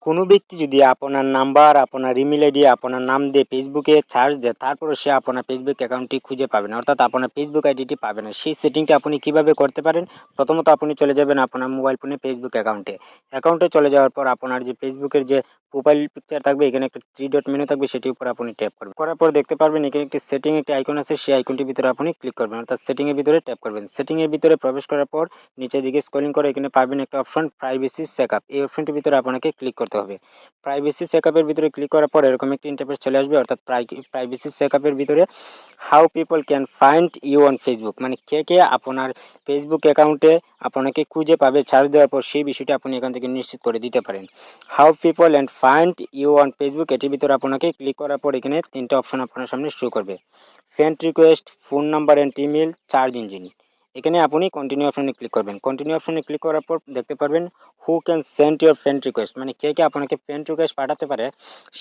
কোনো ব্যক্তি যদি আপনার নাম্বার, আপনার ইমেইল আইডি, আপনার নাম দিয়ে ফেসবুকে সার্চ দেয়, তারপরেও সে আপনার ফেসবুক অ্যাকাউন্টটি খুঁজে পাবে না, অর্থাৎ আপনার ফেসবুক আইডিটি পাবে না। সেই সেটিংটা আপনি কিভাবে করতে পারেন? প্রথমত আপনি চলে যাবেন আপনার মোবাইল ফোনে ফেসবুক অ্যাকাউন্টে চলে যাওয়ার পর আপনার যে ফেসবুকের যে প্রোফাইল পিকচার থাকবে, এখানে একটা 3 ডট মেনু থাকবে, সেটির উপর আপনি ট্যাপ করবেন। করার পর দেখতে পারবেন এখানে একটি সেটিং একটি আইকন আছে, সেই আইকনটির ভিতরে আপনি ক্লিক করবেন, অর্থাৎ সেটিং এর ভিতরে ট্যাপ করবেন। সেটিং এর ভিতরে প্রবেশ করার পর নিচের দিকে স্ক্রলিং করে এখানে পাবেন একটা অপশন প্রাইভেসি চেকআপ। এই অপশনটির ভিতরে আপনাকে ক্লিক করতে হবে। প্রাইভেসি চেকআপের ভিতরে ক্লিক করার পর এরকম একটি ইন্টারফেস চলে আসবে, অর্থাৎ প্রাইভেসি চেকআপের ভিতরে how people can find you on Facebook, মানে কে আপনার ফেসবুক অ্যাকাউন্টে আপনাকে খুঁজে পাবে সার্চ দেওয়ার পর, সেই বিষয়টি আপনি এখান থেকে নিশ্চিত করে দিতে পারেন। How people and find you on Facebook, এটির ভিতরে আপনাকে ক্লিক করার পর এখানে 3টা অপশন আপনার সামনে শো করবে। Friend request, phone number and email, search engine. এখানে আপনি কন্টিনিউ অপশনে ক্লিক করবেন। কন্টিনিউ অপশনে ক্লিক করার পর দেখতে পারবেন who can send your friend request, মানে কে আপনাকে ফ্রেন্ড রিকোয়েস্ট পাঠাতে পারে,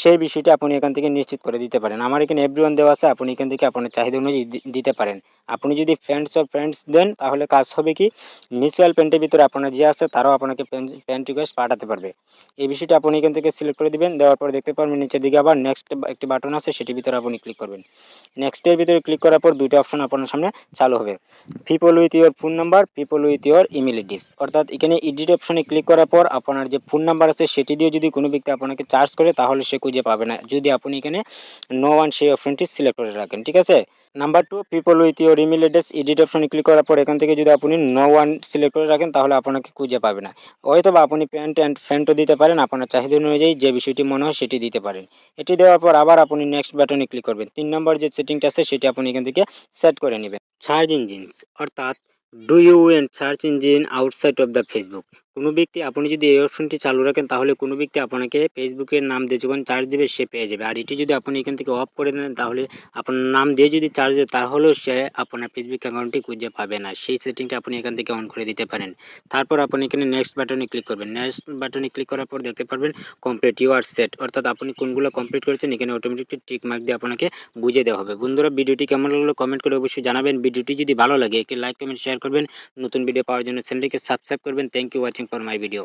সেই বিষয়টি আপনি এখান থেকে নিশ্চিত করে দিতে পারেন। আমার এখানে এভরিওয়ান দেওয়া আছে, আপনি এখান থেকে আপনার চাহিদা অনুযায়ী দিতে পারেন। আপনি যদি ফ্রেন্ডস দেন, তাহলে কাজ হবে কি, মিউচুয়াল ফ্রেন্ডের ভিতরে আপনার যে আছে তারাও আপনাকে ফ্রেন্ড রিকোয়েস্ট পাঠাতে পারবে। এই বিষয়টা আপনি এখান থেকে সিলেক্ট করে দিবেন। দেওয়ার পর দেখতে পারবেন নিচের দিকে আবার নেক্সট একটি বাটন আছে, সেটির ভিতরে আপনি ক্লিক করবেন। নেক্সটের ভিতরে ক্লিক করার পর 2টা অপশন আপনার সামনে চালু হবে। People with your phone number, people with your email address, অর্থাৎ এখানে এডিট অপশনে ক্লিক করার পর আপনার যে ফোন নাম্বার আছে সেটি দিয়ে যদি কোনো ব্যক্তি আপনাকে চার্জ করে, তাহলে সে খুঁজে পাবে না, যদি আপনি এখানে নো ওয়ান সেই অপশনটি সিলেক্ট করে রাখেন। ঠিক আছে। Number 2, people with your email address, edit অপশনে ক্লিক করার পর এখান থেকে যদি আপনি নো ওয়ান সিলেক্ট করে রাখেন, তাহলে আপনাকে খুঁজে পাবে না। হয়তোবা আপনি প্যান্ট অ্যান্ড ফ্যান্টও দিতে পারেন, আপনার চাহিদা অনুযায়ী যে বিষয়টি মনে হয় সেটি দিতে পারেন। এটি দেওয়ার পর আবার আপনি নেক্সট বাটনে ক্লিক করবেন। 3 নম্বর যে সেটিংটা আছে সেটি আপনি এখান থেকে সেট করে নেবেন। সার্চ ইঞ্জিনস, অর্থাৎ do you want search engine outside of the Facebook. কোনো ব্যক্তি আপনি যদি এই অপশনটি চালু রাখেন, তাহলে কোনো ব্যক্তি আপনাকে ফেসবুকের নাম দিয়ে যখন চার্জ দেবে সে পেয়ে যাবে। আর এটি যদি আপনি এখান থেকে অফ করে দেন, তাহলে আপনার নাম দিয়ে যদি চার্জ দেয়, তাহলেও সে আপনার ফেসবুক অ্যাকাউন্টটি খুঁজে পাবে না। সেই সেটিংটা আপনি এখান থেকে অন করে দিতে পারেন। তারপর আপনি এখানে নেক্সট বাটনে ক্লিক করবেন। নেক্সট বাটনে ক্লিক করার পর দেখতে পারবেন কমপ্লিট ইউ আর সেট, অর্থাৎ আপনি কোনগুলো কমপ্লিট করেছেন এখানে অটোমেটিক টিক মার্ক দিয়ে আপনাকে বুঝিয়ে দেওয়া হবে। বন্ধুরা, ভিডিওটি কেমন লাগলো কমেন্ট করে অবশ্যই জানাবেন। ভিডিওটি যদি ভালো লাগে একটি লাইক কমেন্ট শেয়ার করবেন। নতুন ভিডিও পাওয়ার জন্য চ্যানেলটিকে সাবস্ক্রাইব করবেন। Thank you watching for my video.